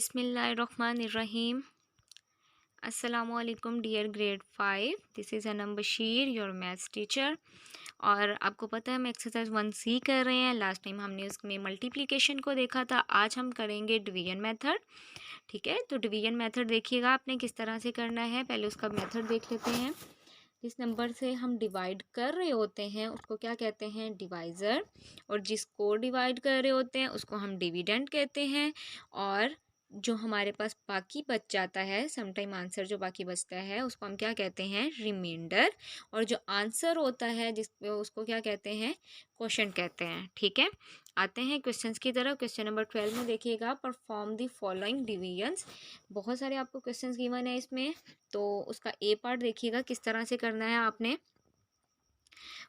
बिस्मिल्लाहिर्रहमानिर्रहीम। अस्सलामुअलैकुम dear grade 5, this is Anam Bashir, your maths teacher. और आपको पता है हम एक्सरसाइज 1C कर रहे हैं। लास्ट टाइम हमने उसमें मल्टीप्लिकेशन को देखा था, आज हम करेंगे डिवीजन मेथड। ठीक है, तो डिवीजन मेथड देखिएगा आपने किस तरह से करना है। पहले उसका मेथड देख लेते हैं। जिस नंबर से हम डिवाइड कर रहे होते हैं उसको क्या कहते हैं, डिवाइज़र। और जिसको डिवाइड कर रहे होते हैं उसको हम डिविडेंड कहते हैं। और जो हमारे पास बाकी बच जाता है, समटाइम आंसर जो बाकी बचता है उसको हम क्या कहते हैं, रिमाइंडर। और जो आंसर होता है जिस उसको क्या कहते हैं, क्वोशंट कहते हैं। ठीक है, आते हैं क्वेश्चंस की तरफ। क्वेश्चन नंबर 12 में देखिएगा, परफॉर्म द फॉलोइंग डिवीजन्स। बहुत सारे आपको क्वेश्चंस गिवन है इसमें, तो उसका ए पार्ट देखिएगा किस तरह से करना है आपने।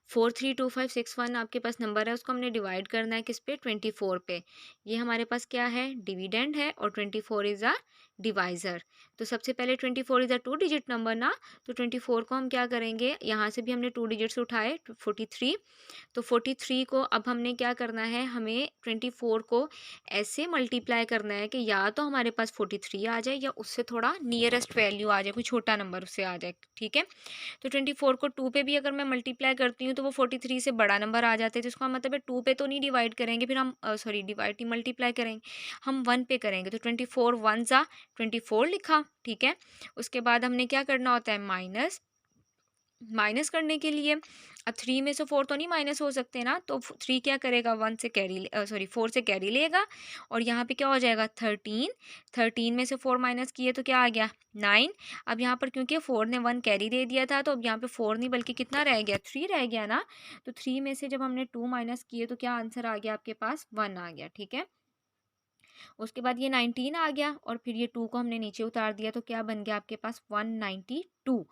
432561 आपके पास नंबर है, उसको हमने डिवाइड करना है किस पे, 24 पे। ये हमारे पास क्या है, डिविडेंड है, और 24 इज़ अ डिवाइज़र। तो सबसे पहले 24 इज़ अ 2 डिजिट नंबर ना, तो 24 को हम क्या करेंगे, यहाँ से भी हमने 2 डिजिट्स उठाए 43। तो 43 को अब हमने क्या करना है, हमें 24 को ऐसे मल्टीप्लाई करना है कि या तो हमारे पास 43 आ जाए या उससे थोड़ा नियरेस्ट वैल्यू आ जाए, कोई छोटा नंबर उससे आ जाए। ठीक है, तो 24 को 2 पे भी अगर मैं मल्टीप्लाई करती हूँ तो वो 43 से बड़ा नंबर आ जाते हैं, तो इसका मतलब है 2 पे तो नहीं डिवाइड करेंगे, फिर हम सॉरी डिवाइड नहीं मल्टीप्लाई करेंगे, हम 1 पे करेंगे। तो 24 1 ज़ा 24 लिखा। ठीक है, उसके बाद हमने क्या करना होता है, माइनस। माइनस करने के लिए अब 3 में से 4 तो नहीं माइनस हो सकते ना, तो 3 क्या करेगा, 1 से कैरी 4 से कैरी लेगा, और यहाँ पे क्या हो जाएगा 13। 13 में से 4 माइनस किए तो क्या आ गया, 9। अब यहाँ पर क्योंकि 4 ने 1 कैरी दे दिया था, तो अब यहाँ पे 4 नहीं बल्कि कितना रह गया, 3 रह गया ना। तो 3 में से जब हमने 2 माइनस किए तो क्या आंसर आ गया आपके पास, 1 आ गया। ठीक है, उसके बाद ये 19 आ गया, और फिर ये 2 को हमने नीचे उतार दिया तो क्या बन गया आपके पास, 192।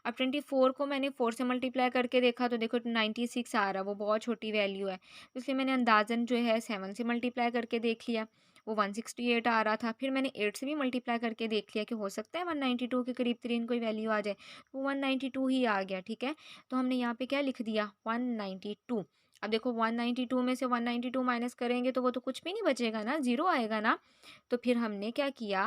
अब 24 को मैंने 4 से मल्टीप्लाई करके देखा तो देखो 96 आ रहा है, वो बहुत छोटी वैल्यू है, इसलिए मैंने अंदाजन जो है 7 से मल्टीप्लाई करके देख लिया, वो 168 आ रहा था। फिर मैंने 8 से भी मल्टीप्लाई करके देख लिया कि हो सकता है 192 के करीब तरीन कोई वैल्यू आ जाए, वो 192 ही आ गया। ठीक है, तो हमने यहाँ पे क्या लिख दिया, 192। अब देखो 192 में से 192 माइनस करेंगे तो वो तो कुछ भी नहीं बचेगा ना, ज़ीरो आएगा ना। तो फिर हमने क्या किया,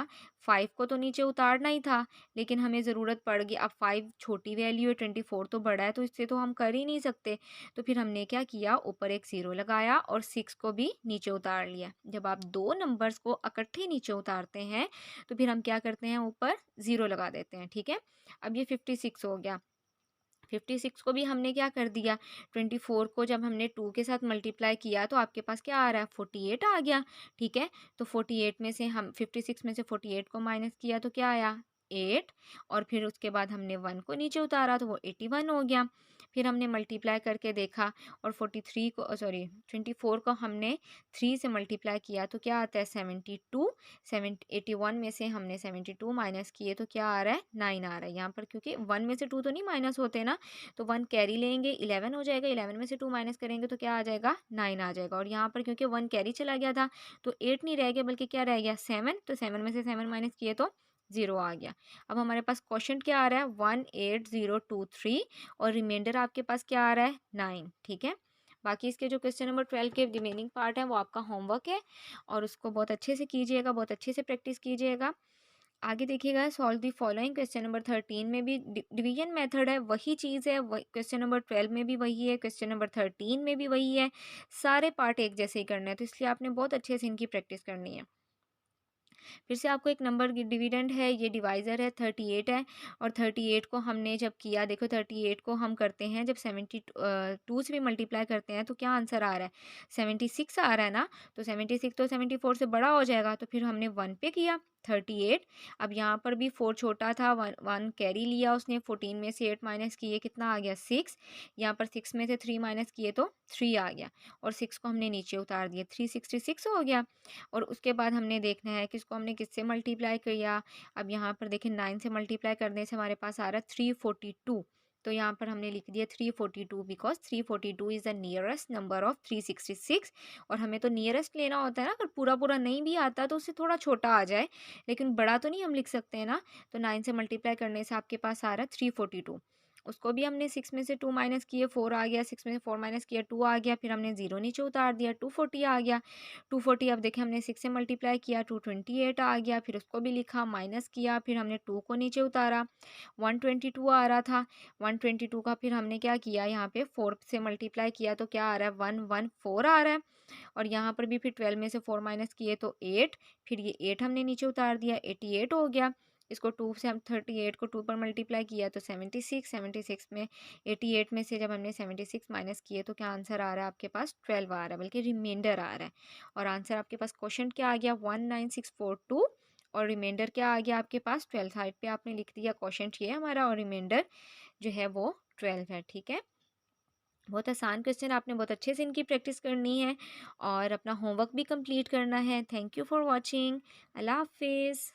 5 को तो नीचे उतारना ही था, लेकिन हमें ज़रूरत पड़ गई, अब 5 छोटी वैल्यू है, 24 तो बड़ा है, तो इससे तो हम कर ही नहीं सकते। तो फिर हमने क्या किया, ऊपर एक ज़ीरो लगाया और 6 को भी नीचे उतार लिया। जब आप दो नंबर्स को इकट्ठे नीचे उतारते हैं तो फिर हम क्या करते हैं, ऊपर ज़ीरो लगा देते हैं। ठीक है, अब ये 56 हो गया। 56 को भी हमने क्या कर दिया, 24 को जब हमने 2 के साथ मल्टीप्लाई किया तो आपके पास क्या आ रहा है, 48 आ गया। ठीक है, तो 48 में से हम 56 में से 48 को माइनस किया तो क्या आया, 8। और फिर उसके बाद हमने 1 को नीचे उतारा तो वो 81 हो गया। फिर हमने मल्टीप्लाई करके देखा, और 43 को 24 को हमने 3 से मल्टीप्लाई किया तो क्या आता है, 72। 81 में से हमने 72 माइनस किए तो क्या आ रहा है, 9 आ रहा है। यहाँ पर क्योंकि 1 में से 2 तो नहीं माइनस होते ना, तो 1 कैरी लेंगे, 11 हो जाएगा, 11 में से 2 माइनस करेंगे तो क्या आ जाएगा, 9 आ जाएगा। और यहाँ पर क्योंकि 1 कैरी चला गया था तो 8 नहीं रह गया बल्कि क्या रह गया, 7। तो 7 में से 7 माइनस किए तो 0 आ गया। अब हमारे पास क्वेश्चन क्या आ रहा है, 18023, और रिमाइंडर आपके पास क्या आ रहा है, 9। ठीक है, बाकी इसके जो क्वेश्चन नंबर 12 के रिमेनिंग पार्ट है वो आपका होमवर्क है, और उसको बहुत अच्छे से कीजिएगा, बहुत अच्छे से प्रैक्टिस कीजिएगा। आगे देखिएगा, solve the following. Question number 13 में भी डिवीजन मेथड है, वही चीज़ है, क्वेश्चन नंबर 12 में भी वही है, क्वेश्चन नंबर 13 में भी वही है, सारे पार्ट एक जैसे ही करने हैं, तो इसलिए आपने बहुत अच्छे से इनकी प्रैक्टिस करनी है। फिर से आपको एक नंबर डिविडेंड है, ये डिवाइज़र है, 38 है, और 38 को हमने जब किया, देखो 38 को हम करते हैं जब 72 से भी मल्टीप्लाई करते हैं तो क्या आंसर आ रहा है, 76 आ रहा है ना। तो 76 तो 74 से बड़ा हो जाएगा, तो फिर हमने 1 पे किया 38। अब यहाँ पर भी 4 छोटा था, 1 कैरी लिया उसने, 14 में से 8 माइनस किए कितना आ गया, 6। यहाँ पर 6 में से 3 माइनस किए तो 3 आ गया, और 6 को हमने नीचे उतार दिया, 366 हो गया। और उसके बाद हमने देखना है कि इसको हमने किससे मल्टीप्लाई किया। अब यहाँ पर देखें 9 से मल्टीप्लाई करने से हमारे पास आ रहा है 342, तो यहाँ पर हमने लिख दिया 342, because 342 is the nearest number of 366। और हमें तो नियरेस्ट लेना होता है ना, अगर पूरा पूरा नहीं भी आता तो उससे थोड़ा छोटा आ जाए, लेकिन बड़ा तो नहीं हम लिख सकते हैं ना। तो 9 से मल्टीप्लाई करने से आपके पास आ रहा है 342। उसको भी हमने 6 में से 2 माइनस किए 4 आ गया, 6 में से 4 माइनस किया 2 आ गया, फिर हमने 0 नीचे उतार दिया 240 आ गया। 240 अब देखें हमने 6 से मल्टीप्लाई किया 228 आ गया, फिर उसको भी लिखा माइनस किया, फिर हमने 2 को नीचे उतारा 122 आ रहा था। 122 का फिर हमने क्या किया, यहाँ पे 4 से मल्टीप्लाई किया तो क्या आ रहा है 114 आ रहा है। और यहाँ पर भी फिर 12 में से 4 माइनस किए तो 8, फिर ये 8 हमने नीचे उतार दिया 88 हो गया। इसको 2 से हम 38 को 2 पर मल्टीप्लाई किया तो 76, 76 में 88 में से जब हमने 76 माइनस किए तो क्या आंसर आ रहा है आपके पास 12 आ रहा है, बल्कि रिमाइंडर आ रहा है। और आंसर आपके पास क्वेश्चन क्या आ गया 19642, और रिमाइंडर क्या आ गया आपके पास 12। साइड पे आपने लिख दिया क्वेश्चन ये हमारा, और रिमाइंडर जो है वो 12 है। ठीक है, बहुत आसान क्वेश्चन, आपने बहुत अच्छे से इनकी प्रैक्टिस करनी है और अपना होमवर्क भी कंप्लीट करना है। Thank you for watching. अल्लाह हाफिज़।